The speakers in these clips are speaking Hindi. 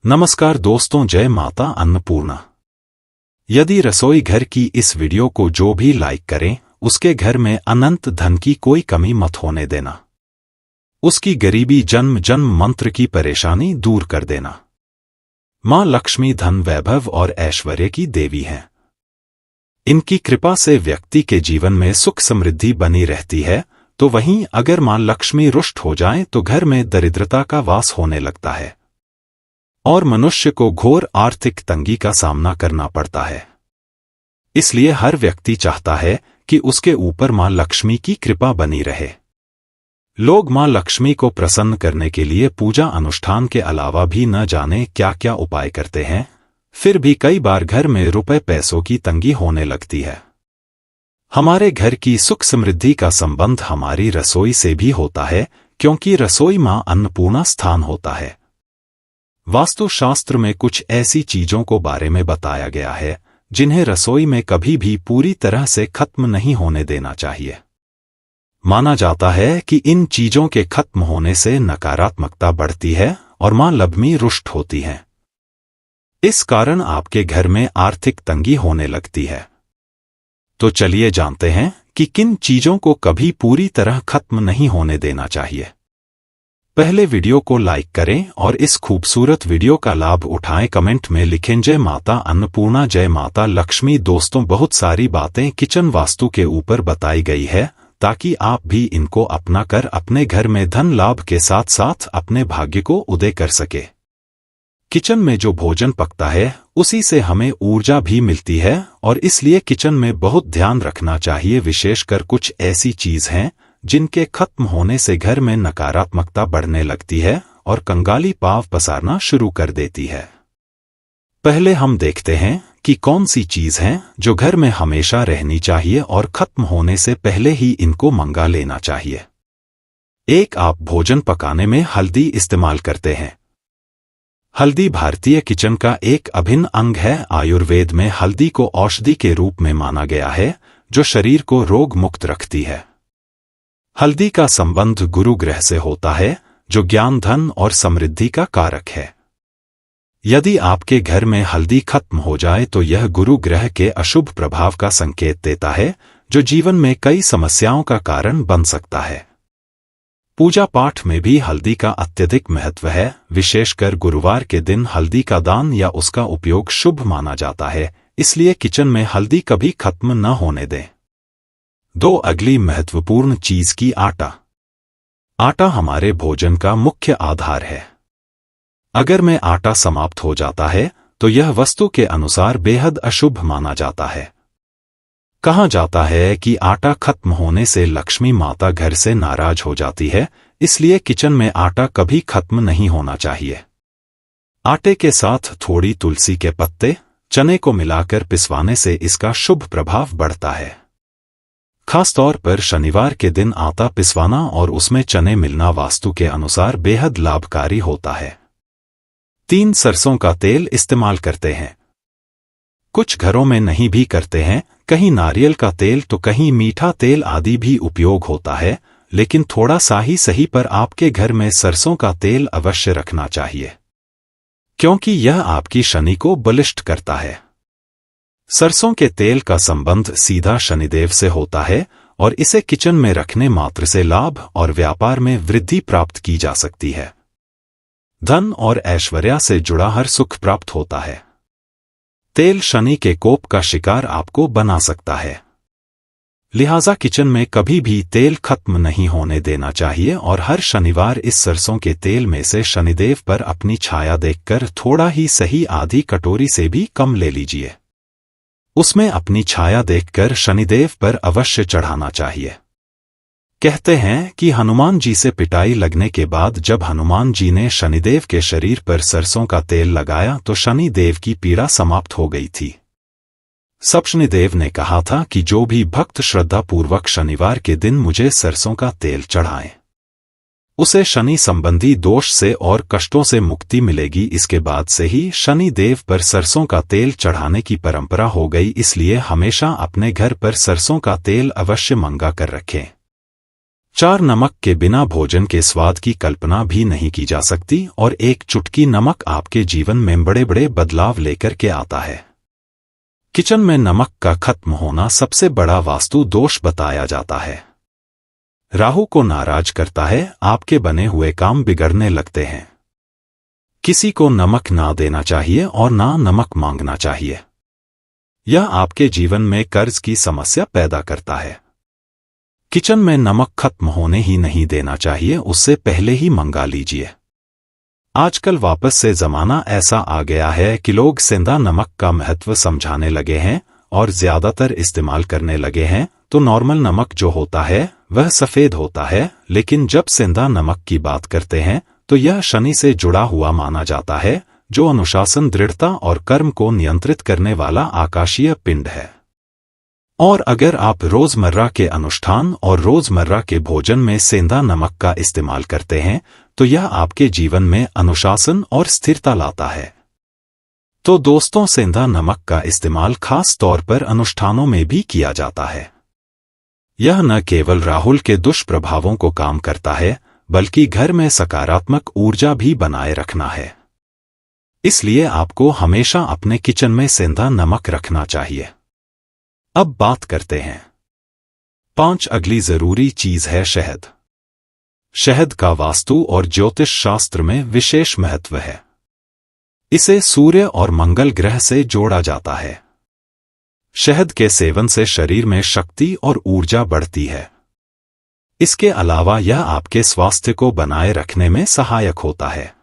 नमस्कार दोस्तों, जय माता अन्नपूर्णा। यदि रसोई घर की इस वीडियो को जो भी लाइक करें उसके घर में अनंत धन की कोई कमी मत होने देना। उसकी गरीबी जन्म जन्म मंत्र की परेशानी दूर कर देना। मां लक्ष्मी धन वैभव और ऐश्वर्य की देवी हैं। इनकी कृपा से व्यक्ति के जीवन में सुख समृद्धि बनी रहती है, तो वहीं अगर मां लक्ष्मी रुष्ट हो जाए तो घर में दरिद्रता का वास होने लगता है और मनुष्य को घोर आर्थिक तंगी का सामना करना पड़ता है। इसलिए हर व्यक्ति चाहता है कि उसके ऊपर मां लक्ष्मी की कृपा बनी रहे। लोग मां लक्ष्मी को प्रसन्न करने के लिए पूजा अनुष्ठान के अलावा भी न जाने क्या क्या उपाय करते हैं, फिर भी कई बार घर में रुपए पैसों की तंगी होने लगती है। हमारे घर की सुख समृद्धि का संबंध हमारी रसोई से भी होता है, क्योंकि रसोई मां अन्नपूर्णा स्थान होता है। वास्तुशास्त्र में कुछ ऐसी चीजों को बारे में बताया गया है जिन्हें रसोई में कभी भी पूरी तरह से खत्म नहीं होने देना चाहिए। माना जाता है कि इन चीजों के खत्म होने से नकारात्मकता बढ़ती है और मां लक्ष्मी रुष्ट होती हैं। इस कारण आपके घर में आर्थिक तंगी होने लगती है। तो चलिए जानते हैं कि किन चीजों को कभी पूरी तरह खत्म नहीं होने देना चाहिए। पहले वीडियो को लाइक करें और इस खूबसूरत वीडियो का लाभ उठाएं। कमेंट में लिखें जय माता अन्नपूर्णा, जय माता लक्ष्मी। दोस्तों, बहुत सारी बातें किचन वास्तु के ऊपर बताई गई है ताकि आप भी इनको अपना कर अपने घर में धन लाभ के साथ साथ अपने भाग्य को उदय कर सके। किचन में जो भोजन पकता है उसी से हमें ऊर्जा भी मिलती है और इसलिए किचन में बहुत ध्यान रखना चाहिए। विशेषकर कुछ ऐसी चीज हैं जिनके खत्म होने से घर में नकारात्मकता बढ़ने लगती है और कंगाली पांव पसारना शुरू कर देती है। पहले हम देखते हैं कि कौन सी चीज है जो घर में हमेशा रहनी चाहिए और खत्म होने से पहले ही इनको मंगा लेना चाहिए। एक, आप भोजन पकाने में हल्दी इस्तेमाल करते हैं। हल्दी भारतीय किचन का एक अभिन्न अंग है। आयुर्वेद में हल्दी को औषधि के रूप में माना गया है जो शरीर को रोग मुक्त रखती है। हल्दी का संबंध गुरु ग्रह से होता है जो ज्ञान, धन और समृद्धि का कारक है। यदि आपके घर में हल्दी खत्म हो जाए तो यह गुरु ग्रह के अशुभ प्रभाव का संकेत देता है जो जीवन में कई समस्याओं का कारण बन सकता है। पूजा पाठ में भी हल्दी का अत्यधिक महत्व है। विशेषकर गुरुवार के दिन हल्दी का दान या उसका उपयोग शुभ माना जाता है, इसलिए किचन में हल्दी कभी खत्म न होने दें। 2, अगली महत्वपूर्ण चीज की आटा। आटा हमारे भोजन का मुख्य आधार है। अगर में आटा समाप्त हो जाता है तो यह वस्तु के अनुसार बेहद अशुभ माना जाता है। कहा जाता है कि आटा खत्म होने से लक्ष्मी माता घर से नाराज हो जाती है, इसलिए किचन में आटा कभी खत्म नहीं होना चाहिए। आटे के साथ थोड़ी तुलसी के पत्ते, चने को मिलाकर पिसवाने से इसका शुभ प्रभाव बढ़ता है। खासतौर पर शनिवार के दिन आटा पिसवाना और उसमें चने मिलना वास्तु के अनुसार बेहद लाभकारी होता है। 3, सरसों का तेल इस्तेमाल करते हैं। कुछ घरों में नहीं भी करते हैं, कहीं नारियल का तेल तो कहीं मीठा तेल आदि भी उपयोग होता है, लेकिन थोड़ा सा ही सही पर आपके घर में सरसों का तेल अवश्य रखना चाहिए, क्योंकि यह आपकी शनि को बलिष्ठ करता है। सरसों के तेल का संबंध सीधा शनिदेव से होता है और इसे किचन में रखने मात्र से लाभ और व्यापार में वृद्धि प्राप्त की जा सकती है। धन और ऐश्वर्य से जुड़ा हर सुख प्राप्त होता है। तेल शनि के कोप का शिकार आपको बना सकता है, लिहाजा किचन में कभी भी तेल खत्म नहीं होने देना चाहिए और हर शनिवार इस सरसों के तेल में से शनिदेव पर अपनी छाया देखकर थोड़ा ही सही आधी कटोरी से भी कम ले लीजिए। उसमें अपनी छाया देखकर शनिदेव पर अवश्य चढ़ाना चाहिए। कहते हैं कि हनुमान जी से पिटाई लगने के बाद जब हनुमान जी ने शनिदेव के शरीर पर सरसों का तेल लगाया तो शनिदेव की पीड़ा समाप्त हो गई थी। सब शनिदेव ने कहा था कि जो भी भक्त श्रद्धापूर्वक शनिवार के दिन मुझे सरसों का तेल चढ़ाएं, उसे शनि संबंधी दोष से और कष्टों से मुक्ति मिलेगी। इसके बाद से ही शनि देव पर सरसों का तेल चढ़ाने की परंपरा हो गई, इसलिए हमेशा अपने घर पर सरसों का तेल अवश्य मंगा कर रखें। 4 नमक के बिना भोजन के स्वाद की कल्पना भी नहीं की जा सकती और एक चुटकी नमक आपके जीवन में बड़े बड़े बदलाव लेकर के आता है। किचन में नमक का खत्म होना सबसे बड़ा वास्तु दोष बताया जाता है। राहु को नाराज करता है, आपके बने हुए काम बिगड़ने लगते हैं। किसी को नमक ना देना चाहिए और ना नमक मांगना चाहिए। यह आपके जीवन में कर्ज की समस्या पैदा करता है। किचन में नमक खत्म होने ही नहीं देना चाहिए, उससे पहले ही मंगा लीजिए। आजकल वापस से जमाना ऐसा आ गया है कि लोग सेंधा नमक का महत्व समझाने लगे हैं और ज्यादातर इस्तेमाल करने लगे हैं। तो नॉर्मल नमक जो होता है वह सफेद होता है, लेकिन जब सेंधा नमक की बात करते हैं तो यह शनि से जुड़ा हुआ माना जाता है, जो अनुशासन, दृढ़ता और कर्म को नियंत्रित करने वाला आकाशीय पिंड है। और अगर आप रोजमर्रा के अनुष्ठान और रोजमर्रा के भोजन में सेंधा नमक का इस्तेमाल करते हैं तो यह आपके जीवन में अनुशासन और स्थिरता लाता है। तो दोस्तों, सेंधा नमक का इस्तेमाल खास तौर पर अनुष्ठानों में भी किया जाता है। यह न केवल राहु के दुष्प्रभावों को कम करता है, बल्कि घर में सकारात्मक ऊर्जा भी बनाए रखना है। इसलिए आपको हमेशा अपने किचन में सेंधा नमक रखना चाहिए। अब बात करते हैं 5 अगली जरूरी चीज है शहद। शहद का वास्तु और ज्योतिष शास्त्र में विशेष महत्व है। इसे सूर्य और मंगल ग्रह से जोड़ा जाता है। शहद के सेवन से शरीर में शक्ति और ऊर्जा बढ़ती है। इसके अलावा यह आपके स्वास्थ्य को बनाए रखने में सहायक होता है।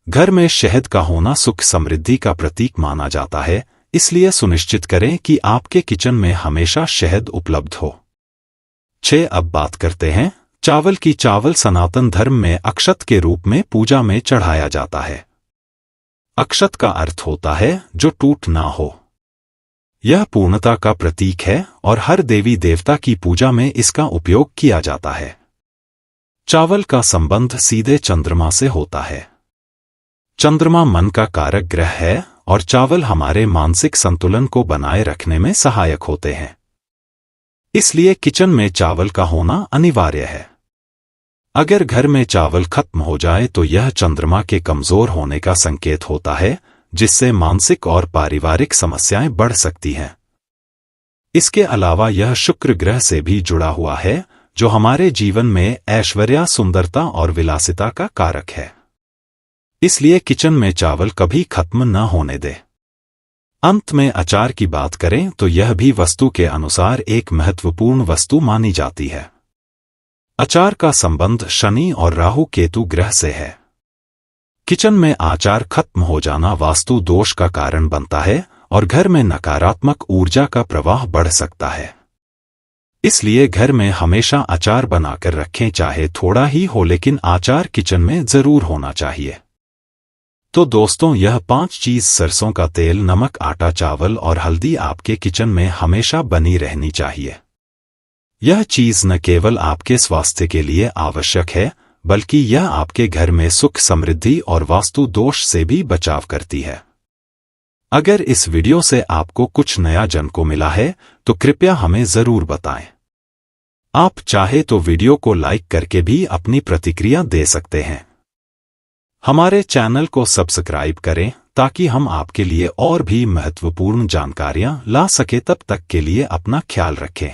घर में शहद का होना सुख समृद्धि का प्रतीक माना जाता है, इसलिए सुनिश्चित करें कि आपके किचन में हमेशा शहद उपलब्ध हो। 6 अब बात करते हैं चावल की। चावल सनातन धर्म में अक्षत के रूप में पूजा में चढ़ाया जाता है। अक्षत का अर्थ होता है जो टूट ना हो। यह पूर्णता का प्रतीक है और हर देवी देवता की पूजा में इसका उपयोग किया जाता है। चावल का संबंध सीधे चंद्रमा से होता है। चंद्रमा मन का कारक ग्रह है और चावल हमारे मानसिक संतुलन को बनाए रखने में सहायक होते हैं। इसलिए किचन में चावल का होना अनिवार्य है। अगर घर में चावल खत्म हो जाए तो यह चंद्रमा के कमजोर होने का संकेत होता है, जिससे मानसिक और पारिवारिक समस्याएं बढ़ सकती हैं। इसके अलावा यह शुक्र ग्रह से भी जुड़ा हुआ है, जो हमारे जीवन में ऐश्वर्य, सुंदरता और विलासिता का कारक है। इसलिए किचन में चावल कभी खत्म न होने दे। अंत में अचार की बात करें तो यह भी वस्तु के अनुसार एक महत्वपूर्ण वस्तु मानी जाती है। अचार का संबंध शनि और राहु केतु ग्रह से है। किचन में अचार खत्म हो जाना वास्तु दोष का कारण बनता है और घर में नकारात्मक ऊर्जा का प्रवाह बढ़ सकता है। इसलिए घर में हमेशा अचार बनाकर रखें, चाहे थोड़ा ही हो, लेकिन अचार किचन में जरूर होना चाहिए। तो दोस्तों, यह 5 चीज सरसों का तेल, नमक, आटा, चावल और हल्दी आपके किचन में हमेशा बनी रहनी चाहिए। यह चीज न केवल आपके स्वास्थ्य के लिए आवश्यक है, बल्कि यह आपके घर में सुख, समृद्धि और वास्तु दोष से भी बचाव करती है। अगर इस वीडियो से आपको कुछ नया जन को मिला है तो कृपया हमें जरूर बताएं। आप चाहे तो वीडियो को लाइक करके भी अपनी प्रतिक्रिया दे सकते हैं। हमारे चैनल को सब्सक्राइब करें ताकि हम आपके लिए और भी महत्वपूर्ण जानकारियां ला सके। तब तक के लिए अपना ख्याल रखें।